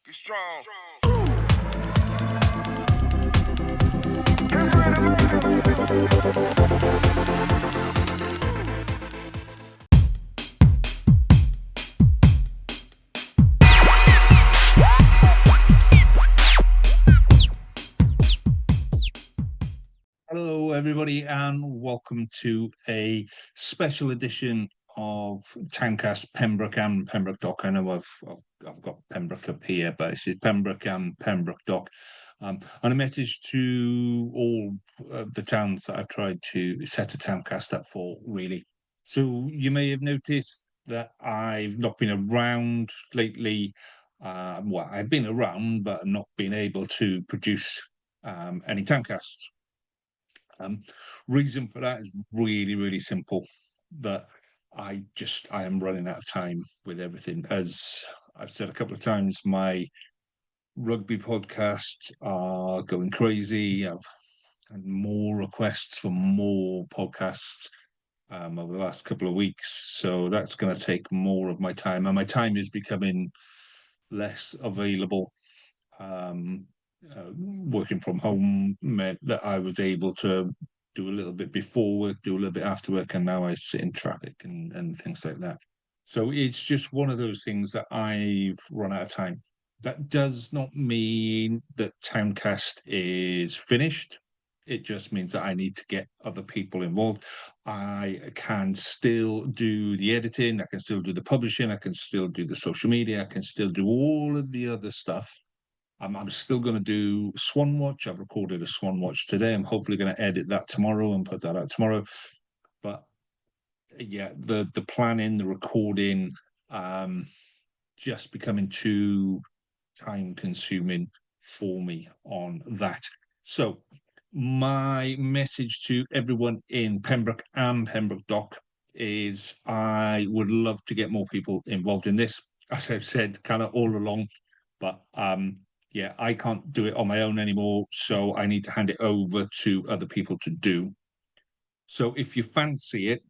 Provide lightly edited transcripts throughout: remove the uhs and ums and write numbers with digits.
Get strong. Hello, everybody, and welcome to a special edition of Towncast Pembroke and Pembroke Dock. I know I've got Pembroke up here, but it's Pembroke and Pembroke Dock. And a message to all the towns that I've tried to set a Towncast up for, really. So you may have noticed that I've not been around lately. Well, I've been around, but not been able to produce any Towncasts. Reason for that is really, really simple. That I am running out of time with everything. As I've said a couple of times, my rugby podcasts are going crazy. I've had more requests for more podcasts over the last couple of weeks, so that's going to take more of my time, and my time is becoming less available. Working from home meant that I was able to do a little bit before work, do a little bit after work, and now I sit in traffic and things like that. So it's just one of those things that I've run out of time. That does not mean that Towncast is finished. It just means that I need to get other people involved. I can still do the editing, I can still do the publishing, I can still do the social media, I can still do all of the other stuff. I'm still going to do Swan Watch. I've recorded a Swan Watch today. I'm hopefully going to edit that tomorrow and put that out tomorrow. But yeah, the planning, the recording, just becoming too time consuming for me on that. So my message to everyone in Pembroke and Pembroke Dock is I would love to get more people involved in this, as I've said kind of all along, but yeah, I can't do it on my own anymore, so I need to hand it over to other people to do. So if you fancy it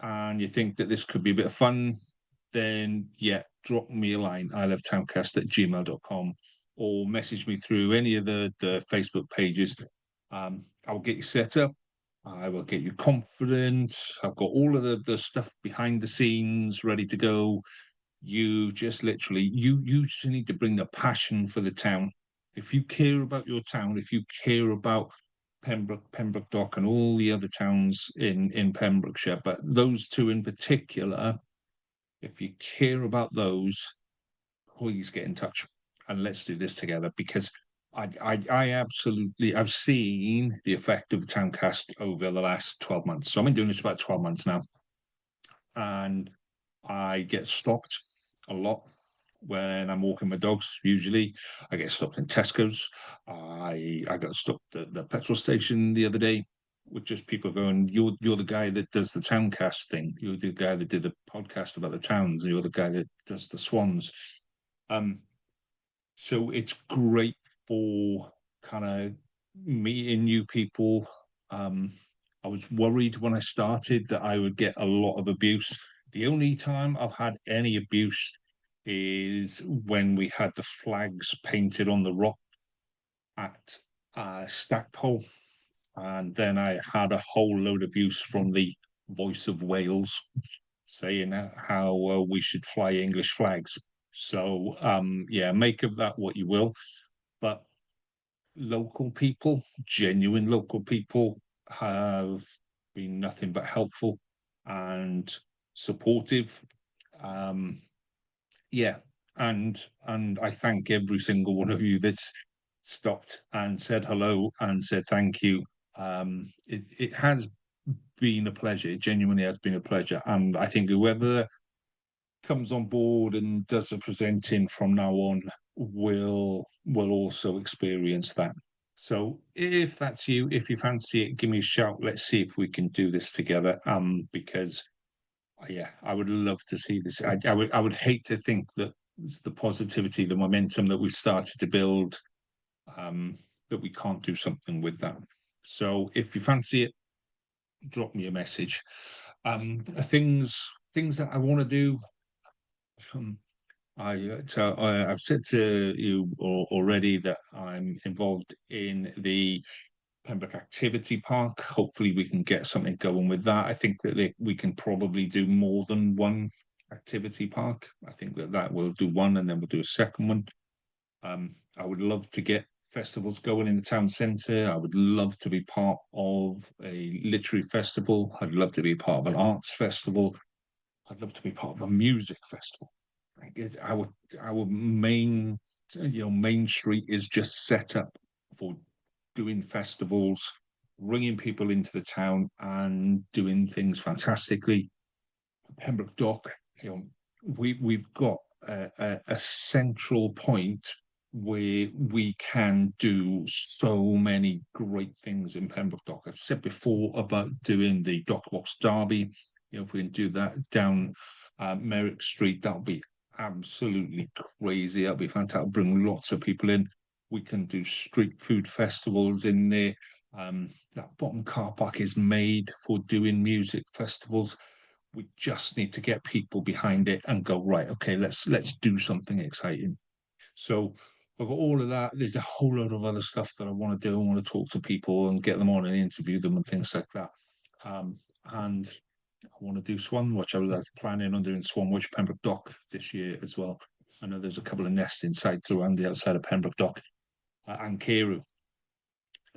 and you think that this could be a bit of fun, then yeah, drop me a line. I love towncast@gmail.com, or message me through any of the Facebook pages. I'll get you set up. I will get you confident. I've got all of the stuff behind the scenes ready to go. You just literally, you just need to bring the passion for the town. If you care about your town, if you care about Pembroke Dock, and all the other towns in Pembrokeshire, but those two in particular, if you care about those, please get in touch and let's do this together, because I absolutely, I've seen the effect of the Towncast over the last 12 months. So I've been doing this about 12 months now, and I get stopped a lot when I'm walking my dogs. Usually, I get stopped in Tesco's. I got stopped at the petrol station the other day with just people going, "You're the guy that does the Towncast thing. You're the guy that did the podcast about the towns. You're the guy that does the Swans." Um, so it's great for kind of meeting new people. I was worried when I started that I would get a lot of abuse. The only time I've had any abuse is when we had the flags painted on the rock at Stackpole, and then I had a whole load of abuse from the Voice of Wales saying how we should fly English flags. So yeah, make of that what you will. But local people, genuine local people, have been nothing but helpful and supportive. Yeah, and I thank every single one of you that's stopped and said hello and said thank you. It has been a pleasure. It genuinely has been a pleasure, and I think whoever comes on board and does the presenting from now on will also experience that. So if that's you, if you fancy it, give me a shout. Let's see if we can do this together. Because yeah, I would love to see this. I would hate to think that the positivity, the momentum that we've started to build, that we can't do something with that. So if you fancy it, drop me a message. Things that I want to do. I've said to you already that I'm involved in the Pembroke Activity Park. Hopefully, we can get something going with that. I think that we can probably do more than one activity park. I think that we'll do one and then we'll do a second one. I would love to get festivals going in the town centre. I would love to be part of a literary festival. I'd love to be part of an arts festival. I'd love to be part of a music festival. Like our main main street is just set up for doing festivals, bringing people into the town and doing things fantastically. Pembroke Dock, you know, we've got a central point where we can do so many great things in Pembroke Dock. I've said before about doing the Dockbox Derby. If we can do that down Merrick Street, that'll be absolutely crazy. That'll be fantastic. Bring lots of people in. We can do street food festivals in there. That bottom car park is made for doing music festivals. We just need to get people behind it and go, right, okay, let's do something exciting. So I've got all of that. There's a whole lot of other stuff that I want to do. I want to talk to people and get them on and interview them and things like that. And I want to do Swan Watch. I was planning on doing Swan Watch Pembroke Dock this year as well. I know there's a couple of nesting sites around the outside of Pembroke Dock and Carew.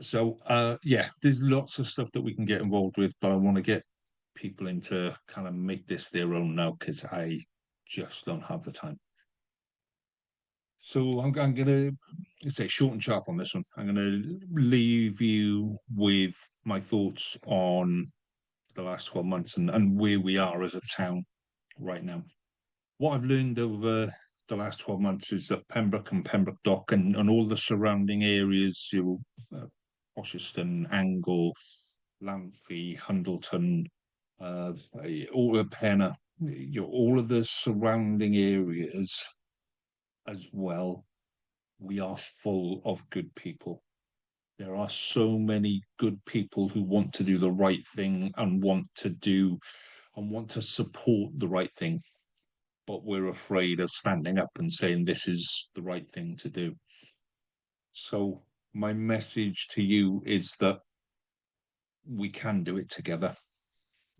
So yeah, there's lots of stuff that we can get involved with, but I want to get people in to kind of make this their own now because I just don't have the time. So I'm going to say short and sharp on this one. I'm going to leave you with my thoughts on the last 12 months and where we are as a town right now. What I've learned over the last 12 months is that Pembroke and Pembroke Dock and all the surrounding areas, Oshiston, Angle, Lamphey, Hundleton, all of Penna, all of the surrounding areas as well, we are full of good people. There are so many good people who want to do the right thing and want to support the right thing, but we're afraid of standing up and saying this is the right thing to do. So my message to you is that we can do it together.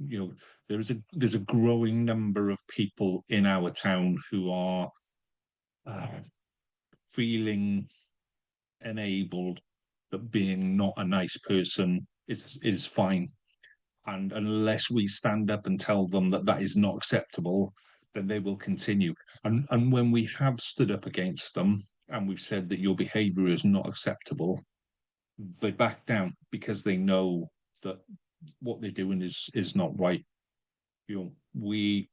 There's a growing number of people in our town who are uh, feeling enabled that being not a nice person is fine. And unless we stand up and tell them that that is not acceptable, then they will continue. And when we have stood up against them and we've said that your behaviour is not acceptable, they back down because they know that what they're doing is not right. We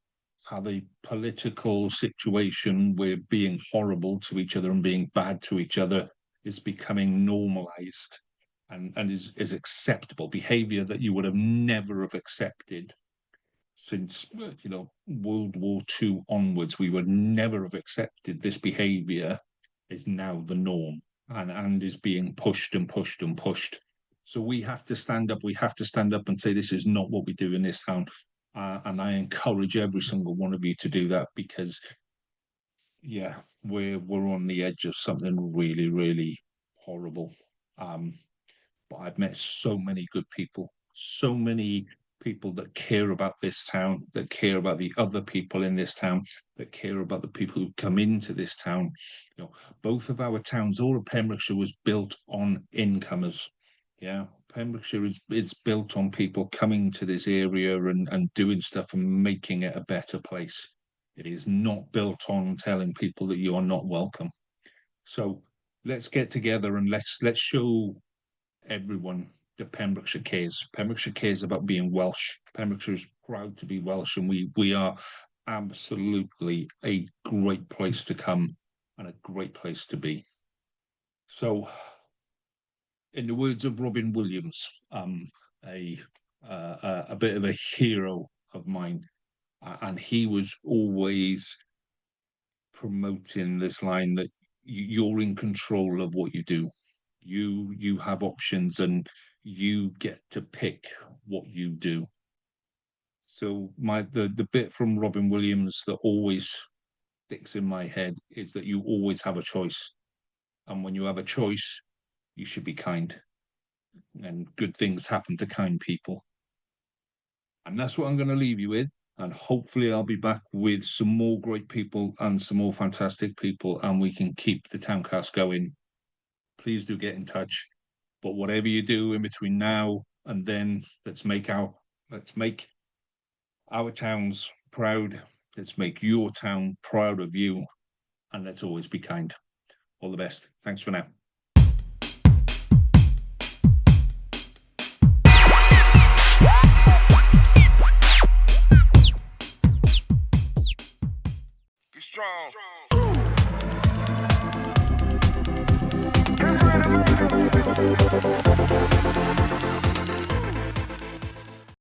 have a political situation where being horrible to each other and being bad to each other is becoming normalized and is acceptable behavior that you would have never have accepted since World War II onwards. We would never have accepted this behavior is now the norm and is being pushed and pushed and pushed. So we have to stand up. We have to stand up and say this is not what we do in this town. And I encourage every single one of you to do that because, yeah, we're on the edge of something really, really horrible. Um, but I've met so many good people, so many people that care about this town, that care about the other people in this town, that care about the people who come into this town. Both of our towns, all of Pembrokeshire was built on incomers. Yeah, Pembrokeshire is built on people coming to this area and doing stuff and making it a better place. It is not built on telling people that you are not welcome. So let's get together and let's show everyone that Pembrokeshire cares. Pembrokeshire cares about being Welsh. Pembrokeshire is proud to be Welsh, and we are absolutely a great place to come and a great place to be. So, in the words of Robin Williams, a a bit of a hero of mine, and he was always promoting this line that you're in control of what you do. You have options and you get to pick what you do. So the bit from Robin Williams that always sticks in my head is that you always have a choice. And when you have a choice, you should be kind. And good things happen to kind people. And that's what I'm going to leave you with. And hopefully, I'll be back with some more great people and some more fantastic people, and we can keep the Towncast going. Please do get in touch. But whatever you do in between now and then, let's make our towns proud. Let's make your town proud of you, and let's always be kind. All the best. Thanks for now.